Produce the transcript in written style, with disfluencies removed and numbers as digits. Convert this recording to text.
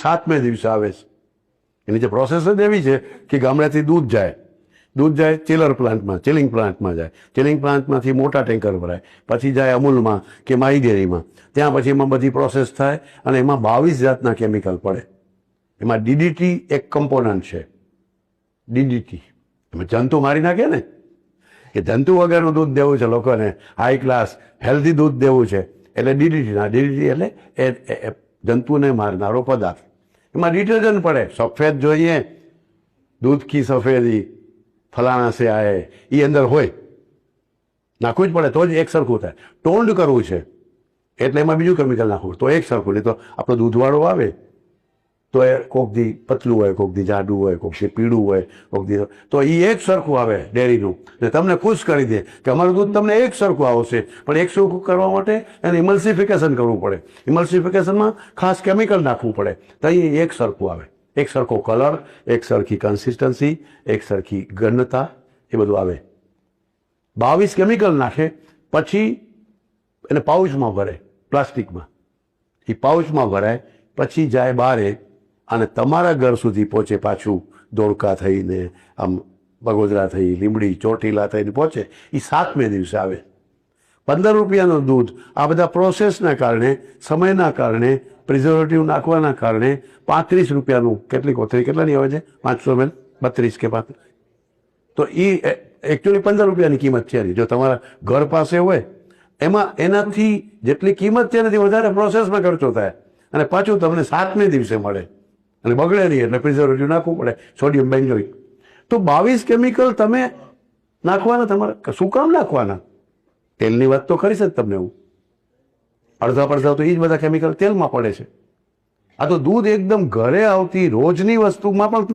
7મે દિવસે આવે છે. એની જે પ્રોસેસ જ એવી છે કે ગામડેથી દૂધ જાય ચિલર પ્લાન્ટમાં, ચિલિંગ પ્લાન્ટમાં જાય, ચિલિંગ પ્લાન્ટમાંથી મોટા ટેન્કર ભરાય, પછી જાય અમૂલમાં કે માઈ ડેરીમાં, ત્યાં પછી એમાં બધી પ્રોસેસ થાય અને એમાં 22 જાતના કેમિકલ પડે. એમાં ડીડીટી એક કમ્પોનન્ટ છે. ડીડીટી એમાં જંતુ મારી નાખે ને, કે જંતુ વગરનું દૂધ દેવું છે લોકોને, હાઈ ક્લાસ હેલ્ધી દૂધ દેવું છે, એટલે ડીડીટી એટલે એ જંતુને મારનારો પદાર્થ. એમાં ડિટર્જન્ટ પડે, સફેદ જોઈએ, દૂધ કી સફેદી ફલાણા સે આએ, એ અંદર હોય, નાખવું જ પડે તો જ એક સરખું થાય. ટોન્ડ કરવું છે એટલે એમાં બીજું કેમિકલ નાખવું તો એક સરખું. નહીં તો આપણો દૂધવાળો આવે તો એ કોક દી પતલું હોય, કોક દી જાડું હોય, કોક દી પીળું હોય, કોક દી તો એ એક સરખું આવે ડેરીનું, ને તમને ખુશ કરી દે કે અમારું દૂધ તમને એક સરખું આવશે. પણ એક સરખું કરવા માટે એને ઇમલ્સિફિકેશન કરવું પડે. ઇમલ્સિફિકેશનમાં ખાસ કેમિકલ નાખવું પડે તો એ એક સરખું આવે, એક સરખો કલર, એક સરખી કન્સિસ્ટન્સી, એક સરખી ઘનતા, એ બધું આવે. 22 કેમિકલ નાખે, પછી એને પાઉચમાં ભરે, પ્લાસ્ટિકમાં. એ પાઉચમાં ભરાય, પછી જાય બારે અને તમારા ઘર સુધી પહોંચે. પાછું ધોળકા થઈને, આમ બગોદરા થઈ, લીંબડી, ચોટીલા થઈને પહોંચે. એ 7મે દિવસે આવે. 15 રૂપિયાનું દૂધ આ બધા પ્રોસેસના કારણે, સમયના કારણે, પ્રિઝર્વેટિવ નાખવાના કારણે 35 રૂપિયાનું, કેટલાની આવે છે? 500 ml 32 કે 35. તો એ એકચ્યુઅલી 15 રૂપિયાની કિંમત છે. જો તમારા ઘર પાસે હોય એમાં એનાથી જેટલી કિંમત છે એનાથી વધારે પ્રોસેસમાં ખર્ચો થાય, અને પાછું તમને 7મે દિવસે મળે, અને બગડે નહીં એટલે પ્રિઝર્વેટિવ નાખવું પડે, સોડિયમ બેન્ઝોઇક. તો 22 કેમિકલ તમે નાખવાના. તમારે શું કામ નાખવાના? તેલની વાત તો ખરી જ તમને. હું અડધા તો એ જ બધા કેમિકલ તેલમાં પડે છે. આ તો દૂધ એકદમ ઘરે આવતી રોજની વસ્તુમાં પણ